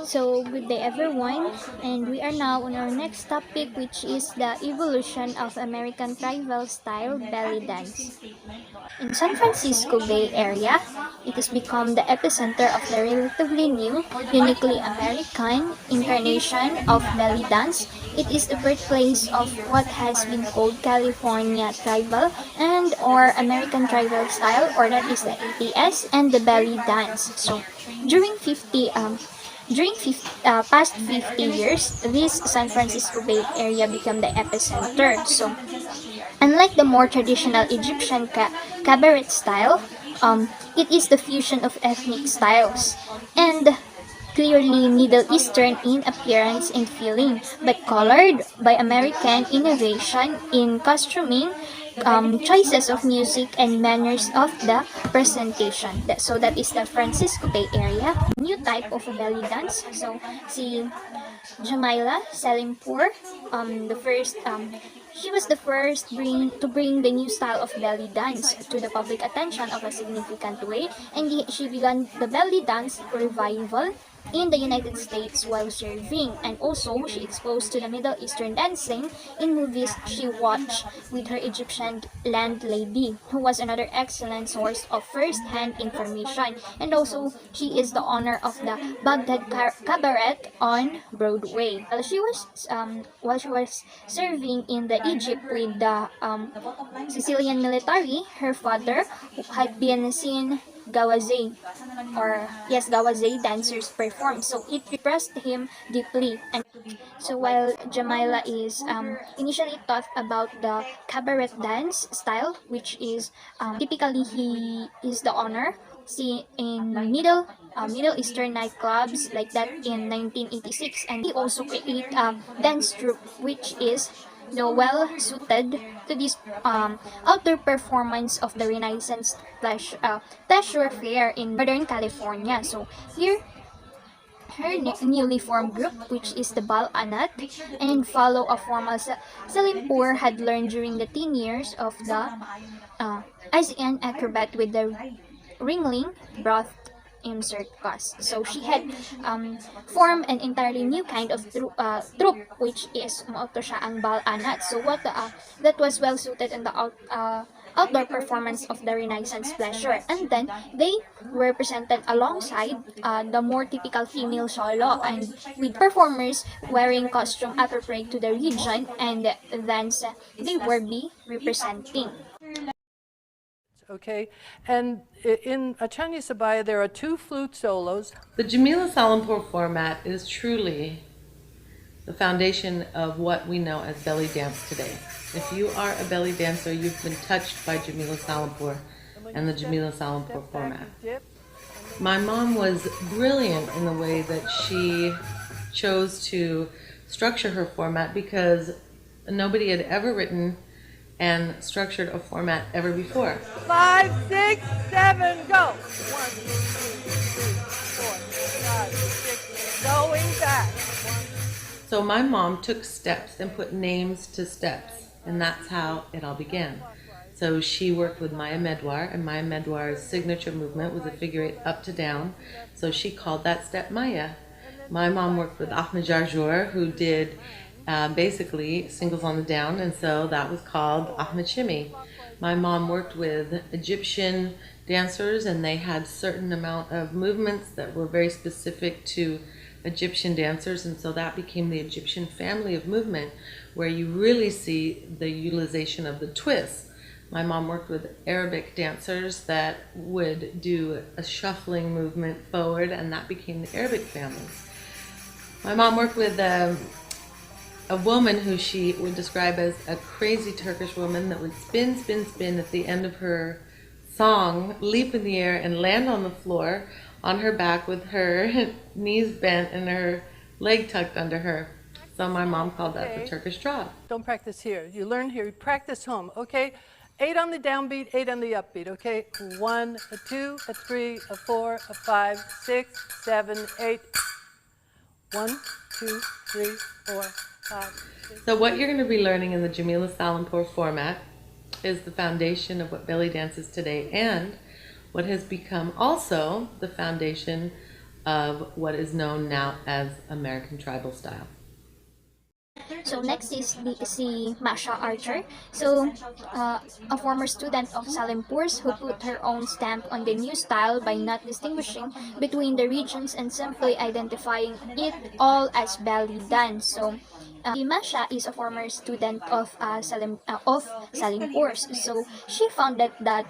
So, good day everyone, and we are now on our next topic, which is the evolution of American tribal style belly dance. In San Francisco Bay Area, it has become the epicenter of the relatively new, uniquely American incarnation of belly dance. It is the birthplace of what has been called California tribal and or American tribal style, or that is the ATS, and the belly dance. So, during 50 past 50 years, this San Francisco Bay Area became the epicenter. So, unlike the more traditional Egyptian cabaret style, it is the fusion of ethnic styles and clearly Middle Eastern in appearance and feeling, but colored by American innovation in costuming, choices of music, and manners of the presentation. So that is the Francisco Bay Area. New type of a belly dance. So si Jamila Salimpur, the first she was the first to bring the new style of belly dance to the public attention of a significant way, and she began the belly dance revival in the United States while serving, and also she exposed to the Middle Eastern dancing in movies she watched with her Egyptian landlady, who was another excellent source of first-hand information, and also she is the owner of the Baghdad Cabaret on Broadway. While she was serving in the Egypt with the Sicilian military, her father had been seen Gawazé dancers perform. So it impressed him deeply. And so while Jamila is initially taught about the cabaret dance style, which is typically he is the owner, see in Middle Eastern nightclubs like that in 1986, and he also create a dance troupe which is well suited to this outdoor performance of the Renaissance pleasure fair in Northern California. So here her newly formed group, which is the Bal Anat, and follow a formal Salimpur had learned during the teen years of the uh, ASEAN acrobat with the Ringling Broth in circus. So she had formed an entirely new kind of troupe, which is mauto siya ang Bal Anat. So that was well suited in the outdoor performance of the Renaissance pleasure. And then they were presented alongside the more typical female solo, and with performers wearing costume appropriate to the region and dance they were be representing. Okay, and in Achani Sabaya there are two flute solos. The Jamila Salampur format is truly the foundation of what we know as belly dance today. If you are a belly dancer, you've been touched by Jamila Salampur and the Jamila Salampur format. My mom was brilliant in the way that she chose to structure her format, because nobody had ever written and structured a format ever before. 5, 6, 7, go! 1, 2, 3, 4, 5, 6, going back. So my mom took steps and put names to steps, and that's how it all began. So she worked with Maya Medwar, and Maya Medwar's signature movement was a figure 8 up to down, so she called that step Maya. My mom worked with Ahmed Jarjour, who did basically singles on the down, and so that was called Ahmed Shimmy. My mom worked with Egyptian dancers, and they had certain amount of movements that were very specific to Egyptian dancers, and so that became the Egyptian family of movement, where you really see the utilization of the twists. My mom worked with Arabic dancers that would do a shuffling movement forward, and that became the Arabic family. My mom worked with a woman who she would describe as a crazy Turkish woman that would spin, spin, spin at the end of her song, leap in the air and land on the floor on her back with her knees bent and her leg tucked under her. So my mom called that the Turkish drop. Don't practice here. You learn here. You practice home, okay? 8 on the downbeat, 8 on the upbeat, okay? 1, a 2, a 3, a 4, a 5, 6, 7, 8. 1, 2, 3, 4, 5, 6. So what you're going to be learning in the Jamila Salampur format is the foundation of what belly dance is today, and what has become also the foundation of what is known now as American tribal style. So next is si Masha Archer. So a former student of Salimpours who put her own stamp on the new style by not distinguishing between the regions and simply identifying it all as belly dance. So si Masha is a former student of Salimpours. So she founded that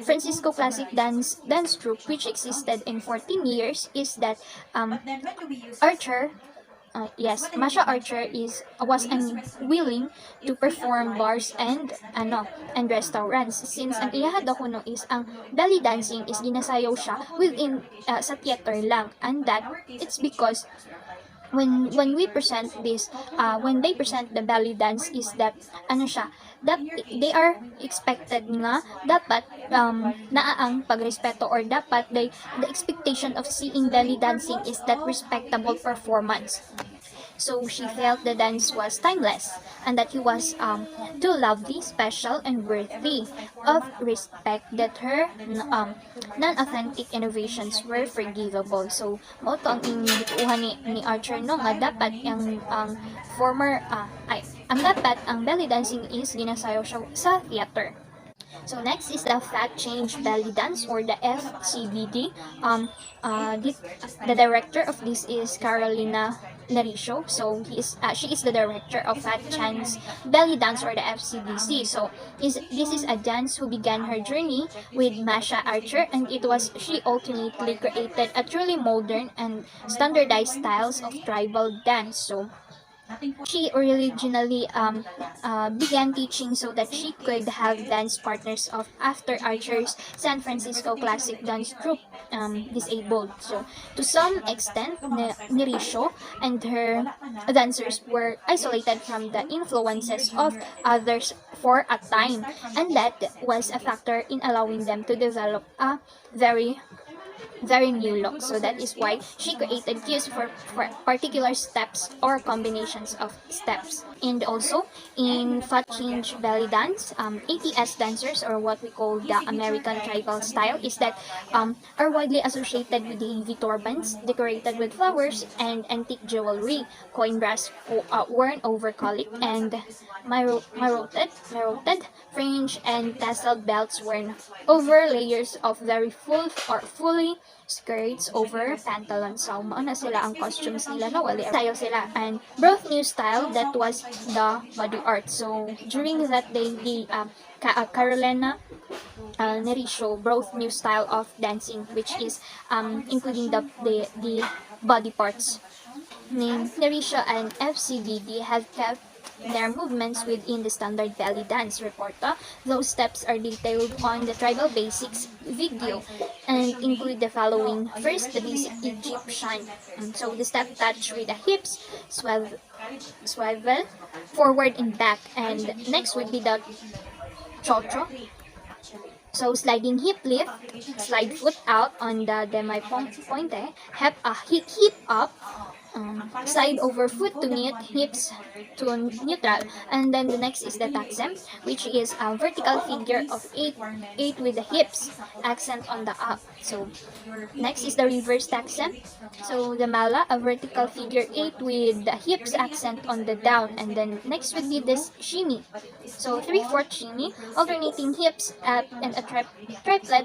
Francisco Classic Dance Troupe, which existed in 14 years, is that Archer yes, Masha Archer was unwilling to perform bars and restaurants since ang iyahad ako no is ang belly dancing is ginasayaw siya within sa theater lang, and that it's because when we present this when they present the belly dance is that ano siya that they are expected nga dapat naaang pagrespeto, or dapat the expectation of seeing belly dancing is that respectable performance. So she felt the dance was timeless and that he was too lovely, special, and worthy of respect, that her non-authentic innovations were forgivable. So mo to ang gituuhan ni Archer no nga dapat ang former ang dapat ang belly dancing is ginasayaw siya sa theater. So next is the Fat Change Belly Dance, or the FCBD. The director of this is Carolina Naricio. So she is the director of Fat Change Belly Dance, or the FCBC. So this is a dance who began her journey with Masha Archer, and she ultimately created a truly modern and standardized styles of tribal dance. So she originally began teaching so that she could have dance partners after Archer's San Francisco Classic Dance Troupe disabled. So to some extent, Naricio and her dancers were isolated from the influences of others for a time, and that was a factor in allowing them to develop a very new look. So that is why she created cues for particular steps or combinations of steps. And also in Fat Change Belly Dance, ATS dancers, or what we call the American tribal style, is that are widely associated with heavy turbans decorated with flowers and antique jewelry, coin brass worn over collet, and maroted fringe and tasseled belts worn over layers of very fully skirts over pantalons. So mao na sila ang costumes nila no, wali tayo sila, and both new style that was the body art. So during that day, the Carolina Naricio brought new style of dancing, which is including the body parts. Naricio and FCBD have kept their movements within the standard belly dance repertoire. Those steps are detailed on the Tribal Basics video and include the following. First, the basic Egyptian. So the step touch with the hips, swivel, forward and back. And next would be the chocho. So sliding hip lift, slide foot out on the demi-pointe, hip up, slide over foot to meet hips to neutral, and then the next is the taksem, which is a vertical figure of 8 with the hips accent on the up. So next is the reverse taksem. So the mala, a vertical figure 8 with the hips accent on the down, and then next would be this shimmy. So 3/4 shimmy, alternating hips up, and a triplet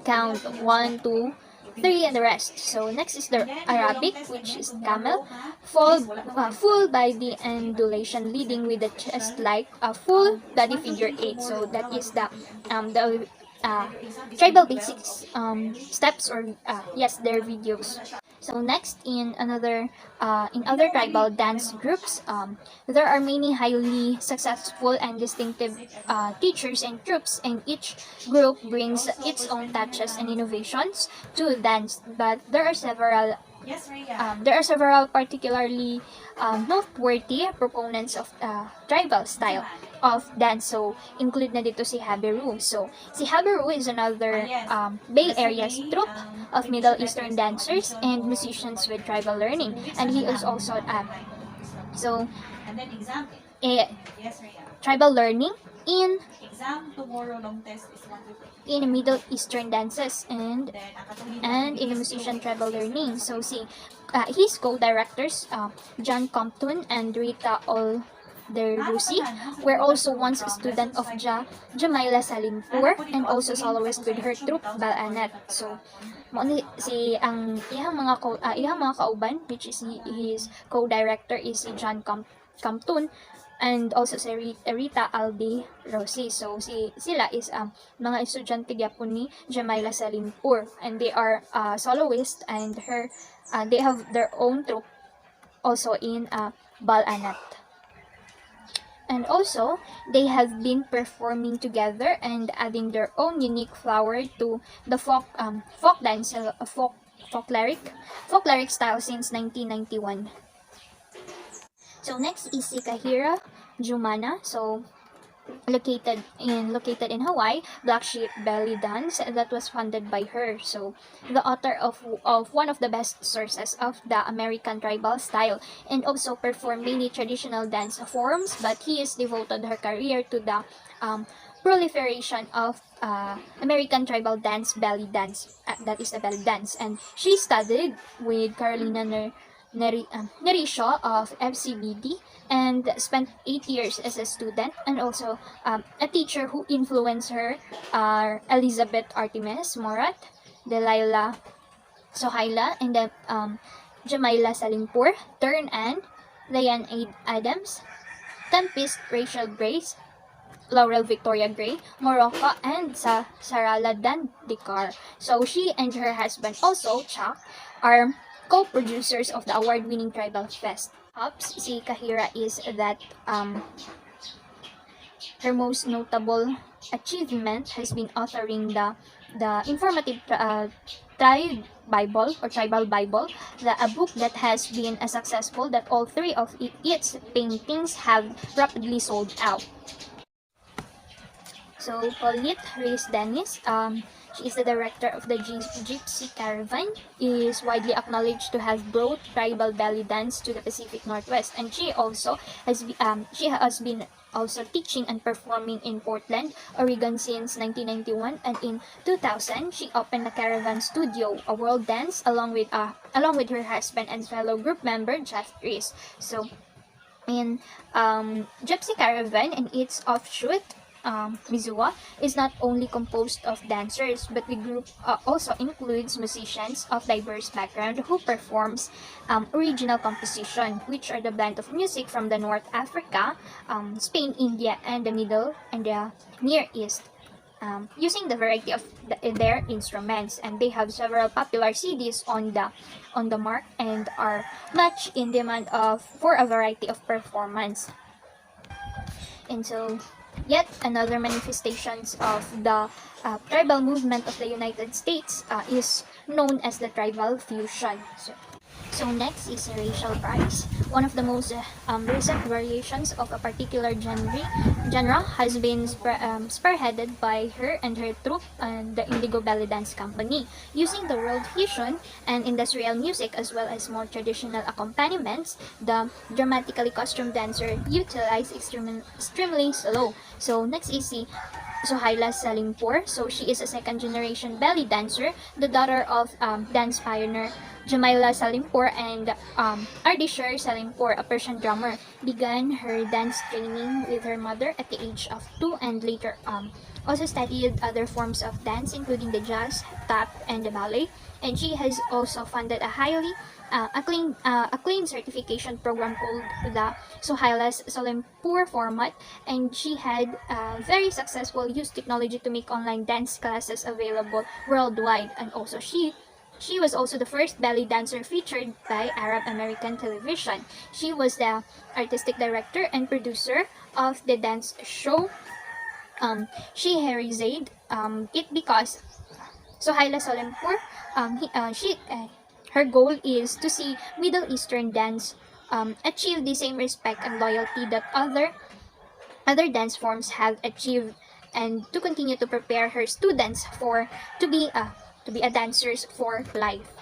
count 1, 2, 3 and the rest. So next is the Arabic, which is camel, full body undulation leading with the chest like a full body figure 8. So that is the Tribal Basics steps, or yes, their videos. So next, in other tribal dance groups, there are many highly successful and distinctive teachers and troops, and each group brings its own touches and innovations to dance. But there are several particularly noteworthy proponents of tribal style of dance. So include na dito si Haberu. So si Haberu is another Bay Area's troupe of Middle Eastern dancers and musicians with tribal learning, and he is also tribal learning in Exam tomorrow, long test is 150. in Middle Eastern dances and in the musician tribal learning. So his co-directors, John Compton and Rita Alderusi, were also once a student of Jamila Salimpur and also soloist with her troupe Balanet. So mo ni si ang iyang mga kauban, which is his co-director is si John Compton and also si Rita Aldi Rossi. So sila is mga estudyante gyapon ni Jamila Salimpur, and they are soloist, and they have their own troupe also in Balanat. And also, they have been performing together and adding their own unique flower to the folk dance, folk lyric style since 1991. So next is si Kahira Jumana. So located in Hawaii, Black Sheep Belly Dance, that was funded by her. So the author of one of the best sources of the American tribal style, and also performed many traditional dance forms, but he has devoted her career to the proliferation of American tribal dance, belly dance. That is the belly dance, and she studied with Carolina Nerisho of FCBD and spent 8 years as a student, and also a teacher who influenced her are Elizabeth Artemis Morat, Delilah Sohaila, and then Jamila Salimpur, Turn Ann, Diane Adams, Tempest Rachel Grace, Laurel Victoria Gray, Morocco, and Sarala Dandikar. So she and her husband also, Chuck, are co-producers of the award-winning Tribal Fest. Si Kahira is that her most notable achievement has been authoring the informative Tribal Bible, a book that has been successful that all three of its paintings have rapidly sold out. So Paulette Reyes Dennis, she is the director of the Gypsy Caravan, is widely acknowledged to have brought tribal belly dance to the Pacific Northwest, and she has been also teaching and performing in Portland, Oregon since 1991, and in 2000 she opened the Caravan Studio, a world dance along with her husband and fellow group member Jeff Reese. So in Gypsy Caravan and its offshoot, Mizua, is not only composed of dancers, but the group also includes musicians of diverse background who performs original composition, which are the blend of music from the North Africa, Spain, India, and the Middle and the Near East, using the variety of their instruments. And they have several popular CDs on the mark and are much in demand for a variety of performance. And so yet another manifestations of the tribal movement of the United States is known as the tribal fusion. So next is racial price. One of the most recent variations of a particular genre has been spearheaded by her and her troupe and the Indigo Belly Dance Company. Using the world fusion and industrial music as well as more traditional accompaniments, the dramatically costumed dancer utilized extremely slow. So next is Sohaila Salimpur. So she is a second generation belly dancer, the daughter of dance pioneer Jamila Salimpur and Ardeshir Salimpur, a Persian drummer. Began her dance training with her mother at the age of 2 and later also studied other forms of dance including the jazz, tap, and the ballet. And she has also funded a highly acclaimed certification program called the Sohaila's Salimpur format, and she had very successful used technology to make online dance classes available worldwide. And also she was also the first belly dancer featured by Arab American television. She was the artistic director and producer of the dance show Scheherazade, it because Sohaila Salimpur, her goal is to see Middle Eastern dance achieve the same respect and loyalty that other dance forms have achieved, and to continue to prepare her students to be a dancers for life.